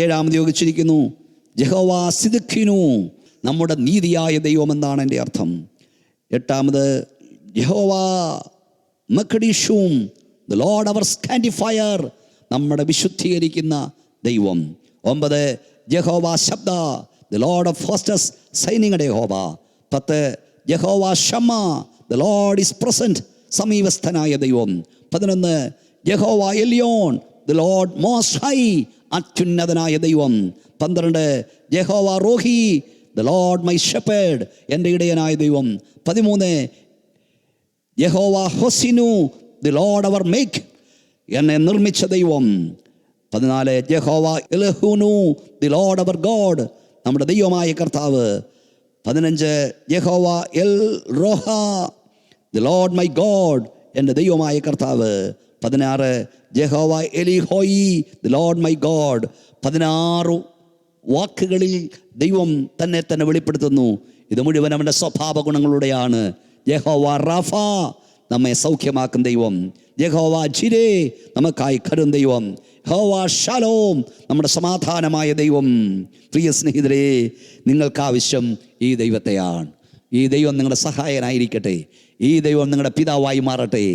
ഏഴാമത് ഉപയോഗിച്ചിരിക്കുന്നു യഹോവ സിദ്ഖിനു, നമ്മുടെ നീതിയായ ദൈവം എന്നാണ് എൻ്റെ അർത്ഥം. എട്ടാമത് യഹോവ മഖഡിഷും, ദി ലോർഡ് അവർ സ്കാൻഡിഫയർ, നമ്മുടെ വിശുദ്ധീകരിക്കുന്ന ദൈവം. 9 യഹോവ ശബ്ദ, ദി ലോർഡ് ഓഫ് ഹോസ്റ്റസ്, സൈന്യങ്ങളുടെ യഹോവ. 10 യഹോവ ഷമ്മ, ദി ലോർഡ് ഈസ് പ്രസന്റ്, സമീപസ്ഥനായ ദൈവം. 11 യഹോവ എലിയോൻ, ദി ലോർഡ് മോസ്റ്റ് ഹൈ, അത്യുന്നതനായ ദൈവം. 12 യഹോവ റോഹി, ദി ലോർഡ് മൈ ഷെപ്പേർഡ്, എൻ്റെ ഇടയനായ ദൈവം. 13 യഹോവ ഹൊസിനു, ദി ലോർഡ് അവർ മേക്ക്, എന്നെ നിർമ്മിച്ച ദൈവം. 14 യഹോവ എലഹുനു, ദി ലോർഡ് അവർ ഗോഡ്, നമ്മുടെ ദൈവമായ കർത്താവ്. 15 യഹോവ എൽ റോഹ, ദി ലോർഡ് മൈ ഗോഡ്, എൻ്റെ ദൈവമായ കർത്താവ്. 16 യഹോവ എലിഹോയി, ദി ലോർഡ് മൈ ഗോഡ്. 16 വാക്കുകളിൽ ദൈവം തന്നെ വെളിപ്പെടുത്തുന്നു. ഇത് മുഴുവൻ അവൻ്റെ സ്വഭാവ ഗുണങ്ങളുടെയാണ്. യഹോവ റാഫ, നമ്മെ സൗഖ്യമാക്കും ദൈവം. യഹോവ ജിരേ, നമുക്കായി കരും ദൈവം. യഹോവ ഷലോം, നമ്മുടെ സമാധാനമായ ദൈവം. പ്രിയ സ്നേഹിതരെ, നിങ്ങൾക്കാവശ്യം ഈ ദൈവത്തെയാണ്. ഈ ദൈവം നിങ്ങളുടെ സഹായനായിരിക്കട്ടെ. ഈ ദൈവം നിങ്ങളുടെ പിതാവായി മാറട്ടെ.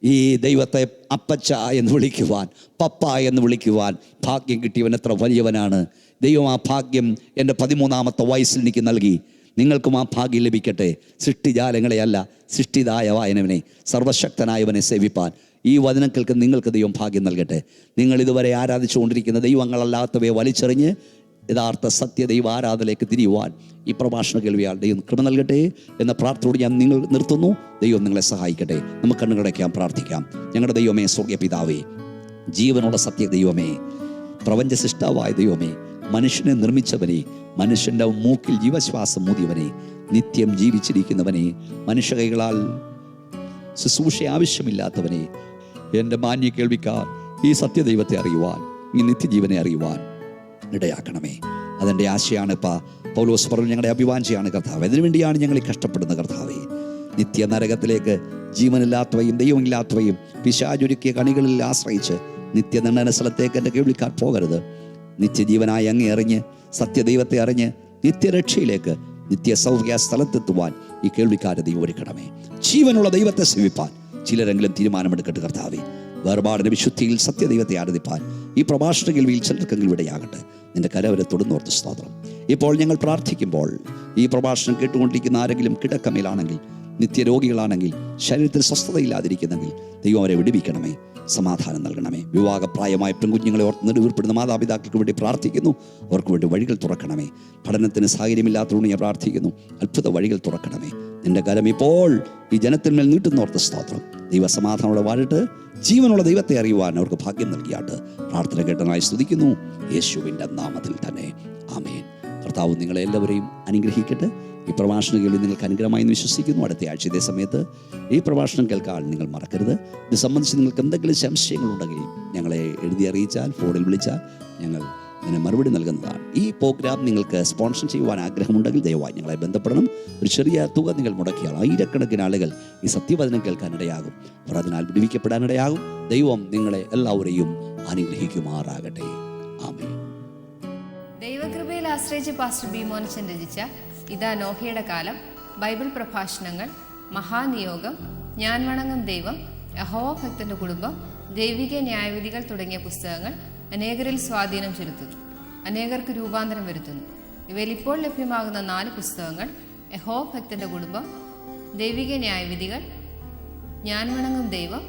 ഈ ദൈവത്തെ അപ്പച്ച എന്ന് വിളിക്കുവാൻ, പപ്പ എന്ന് വിളിക്കുവാൻ ഭാഗ്യം കിട്ടിയവൻ എത്ര വലിയവനാണ്. ദൈവം ആ ഭാഗ്യം എൻ്റെ 13-ാമത്തെ വയസ്സിൽ എനിക്ക് നൽകി. നിങ്ങൾക്കും ആ ഭാഗ്യം ലഭിക്കട്ടെ. സൃഷ്ടിജാലങ്ങളെയല്ല, സൃഷ്ടിതായവനെ, സർവശക്തനായവനെ സേവിപ്പാൻ ഈ വചനം കേൾക്കുന്ന നിങ്ങൾക്ക് ദൈവം ഭാഗ്യം നൽകട്ടെ. നിങ്ങൾ ഇതുവരെ ആരാധിച്ചുകൊണ്ടിരിക്കുന്ന ദൈവങ്ങളല്ലാത്തവയെ വലിച്ചെറിഞ്ഞ് യഥാർത്ഥ സത്യദൈവ ആരാധനയിലേക്ക് തിരിയുവാൻ ഈ പ്രഭാഷണ കേൾവിയാൽ ദൈവം കൃപ നൽകട്ടെ എന്ന പ്രാർത്ഥനയോട് ഞാൻ നിങ്ങൾ നിർത്തുന്നു. ദൈവം നിങ്ങളെ സഹായിക്കട്ടെ. നമുക്ക് കണ്ണുകളടയ്ക്കാം, പ്രാർത്ഥിക്കാം. ഞങ്ങളുടെ ദൈവമേ, സ്വർഗ്ഗ പിതാവേ, ജീവനുള്ള സത്യ ദൈവമേ, പ്രപഞ്ച സൃഷ്ടാവായ ദൈവമേ, മനുഷ്യനെ നിർമ്മിച്ചവനെ, മനുഷ്യൻ്റെ മൂക്കിൽ ജീവശ്വാസം മൂതിയവനെ, നിത്യം ജീവിച്ചിരിക്കുന്നവനെ, മനുഷ്യ കൈകളാൽ ശുശ്രൂഷ ആവശ്യമില്ലാത്തവനെ, എൻ്റെ മാന്യ കേൾവിക്കാർ ഈ സത്യദൈവത്തെ അറിയുവാൻ, ഈ നിത്യജീവനെ അറിയുവാൻ ഇടയാക്കണമേ. അതെൻ്റെ ആശയാണ്. പൗലോസ് പറഞ്ഞു, ഞങ്ങളുടെ അഭിവാഞ്ചയാണ് കർത്താവ്. അതിനുവേണ്ടിയാണ് ഞങ്ങൾ ഈ കഷ്ടപ്പെടുന്ന കർത്താവേ. നിത്യ നരകത്തിലേക്ക് ജീവനില്ലാത്തവയും ദൈവമില്ലാത്തവയും പിശാചൊരുക്കിയ കണികളിൽ ആശ്രയിച്ച് നിത്യനിർണ്ണയ സ്ഥലത്തേക്ക് എൻ്റെ കേൾവിക്കാർ പോകരുത്. നിത്യജീവനായി അങ്ങേ അറിഞ്ഞ്, സത്യദൈവത്തെ അറിഞ്ഞ് നിത്യരക്ഷയിലേക്ക്, നിത്യസൗഖ്യ സ്ഥലത്തെത്തുവാൻ ഈ കേൾവിക്കാരെ ദൈവം ഒരുക്കണമേ. ജീവനുള്ള ദൈവത്തെ സേവിപ്പാൻ ചിലരെങ്കിലും തീരുമാനമെടുക്കട്ടെ കർത്താവേ. വേർപാടിൻ്റെ വിശുദ്ധിയിൽ സത്യദൈവത്തെ ആരാധിപ്പാൻ ഈ പ്രഭാഷണ കേൾവിയിൽ ചിലർക്കെങ്കിലും ഇടയാകട്ടെ. നിന്റെ കരവരെ തൊടുന്നോർത്ത് സ്തോത്രം. ഇപ്പോൾ ഞങ്ങൾ പ്രാർത്ഥിക്കുമ്പോൾ ഈ പ്രഭാഷണം കേട്ടുകൊണ്ടിരിക്കുന്ന ആരെങ്കിലും കിടക്കമേലാണെങ്കിൽ, നിത്യരോഗികളാണെങ്കിൽ, ശരീരത്തിൽ സ്വസ്ഥതയില്ലാതിരിക്കുന്നെങ്കിൽ ദൈവം അവരെ വിടുവിക്കണമേ, സമാധാനം നൽകണമേ. വിവാഹപ്രായമായ പെൺകുഞ്ഞുങ്ങളെ ഓർത്ത് നെടുവീർപ്പെടുന്ന മാതാപിതാക്കൾക്ക് വേണ്ടി പ്രാർത്ഥിക്കുന്നു. അവർക്ക് വേണ്ടി വഴികൾ തുറക്കണമേ. പഠനത്തിന് സാഹചര്യമില്ലാത്തതുകൊണ്ട് ഞാൻ പ്രാർത്ഥിക്കുന്നു. അത്ഭുത വഴികൾ തുറക്കണമേ. നിന്റെ കരം ഇപ്പോൾ ഈ ജനത്തിന്മേൽ നീട്ടുന്നോർത്ത് സ്തോത്രം. ദൈവസമാധാനത്തോടെ വാഴട്ട് ജീവനുള്ള ദൈവത്തെ അറിയുവാൻ അവർക്ക് ഭാഗ്യം നൽകിയാട്ട് പ്രാർത്ഥന കേട്ടനായി സ്തുതിക്കുന്നു, യേശുവിൻ്റെ നാമത്തിൽ തന്നെ. ആമേൻ. കർത്താവ് നിങ്ങളെ എല്ലാവരെയും അനുഗ്രഹിക്കട്ടെ. ഈ പ്രഭാഷണം കേൾവി നിങ്ങൾക്ക് അനുഗ്രഹമായി വിശ്വസിക്കുന്നു. അടുത്ത ആഴ്ച ഇതേ സമയത്ത് ഈ പ്രഭാഷണം കേൾക്കാൻ നിങ്ങൾ മറക്കരുത്. ഇത് സംബന്ധിച്ച് നിങ്ങൾക്ക് എന്തെങ്കിലും സംശയങ്ങളുണ്ടെങ്കിൽ ഞങ്ങളെ എഴുതി അറിയിച്ചാൽ, ഫോണിൽ വിളിച്ചാൽ ഞങ്ങൾ അതിന് മറുപടി നൽകുന്നതാണ്. ഈ പ്രോഗ്രാം നിങ്ങൾക്ക് സ്പോൺസർ ചെയ്യുവാൻ ആഗ്രഹമുണ്ടെങ്കിൽ ദയവായി ഞങ്ങളെ ബന്ധപ്പെടണം. ഒരു ചെറിയ തുക നിങ്ങൾ മുടക്കിയാൽ ആയിരക്കണക്കിന് ആളുകൾ ഈ സത്യവചനം കേൾക്കാനിടയാകും. അവർ അതിനാൽ വിടുവിക്കപ്പെടാനിടയാകും. ദൈവം നിങ്ങളെ എല്ലാവരെയും അനുഗ്രഹിക്കുമാറാകട്ടെ. ആമേൻ. ദൈവകൃപയിൽ ആശ്രയിച്ച് പാസ്റ്റർ ബി മോനച്ചൻ രചിച്ച ഇതാ നോഹയുടെ കാലം, ബൈബിൾ പ്രഭാഷണങ്ങൾ, മഹാനിയോഗം, ഞാൻ വണങ്ങും ദൈവം, യഹോവ ഭക്തന്റെ കുടുംബം, ദൈവിക ന്യായവിധികൾ തുടങ്ങിയ പുസ്തകങ്ങൾ അനേകരിൽ സ്വാധീനം ചെലുത്തുന്നു, അനേകർക്ക് രൂപാന്തരം വരുത്തുന്നു. ഇവയിൽ ഇപ്പോൾ ലഭ്യമാകുന്ന 4 പുസ്തകങ്ങൾ യഹോവ ഭക്തന്റെ കുടുംബം, ദൈവിക ന്യായവിധികൾ, ഞാൻ വണങ്ങും ദൈവം,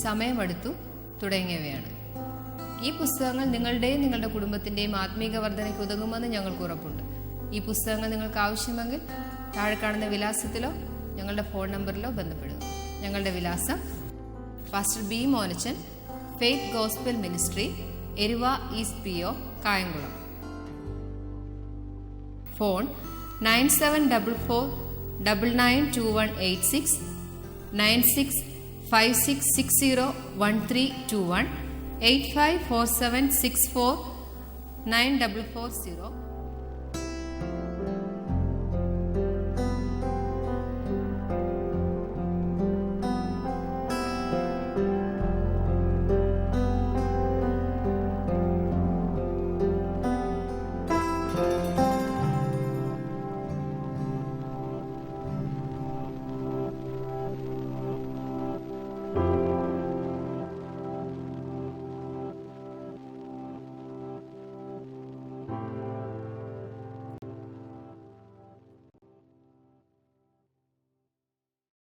സമയമെടുത്തു തുടങ്ങിയവയാണ്. ഈ പുസ്തകങ്ങൾ നിങ്ങളുടെയും നിങ്ങളുടെ കുടുംബത്തിൻ്റെയും ആത്മീക വർധനയ്ക്ക് ഉതകുമെന്ന് ഞങ്ങൾക്ക് ഉറപ്പുണ്ട്. ഈ പുസ്തകങ്ങൾ നിങ്ങൾക്ക് ആവശ്യമെങ്കിൽ താഴെ കാണുന്ന വിലാസത്തിലോ ഞങ്ങളുടെ ഫോൺ നമ്പറിലോ ബന്ധപ്പെടുക. ഞങ്ങളുടെ വിലാസം: pastor B Monachan, faith gospel ministry, Eruva east PO, Kayamkulam. Phone 9744992186, 9656601321, 8547649440.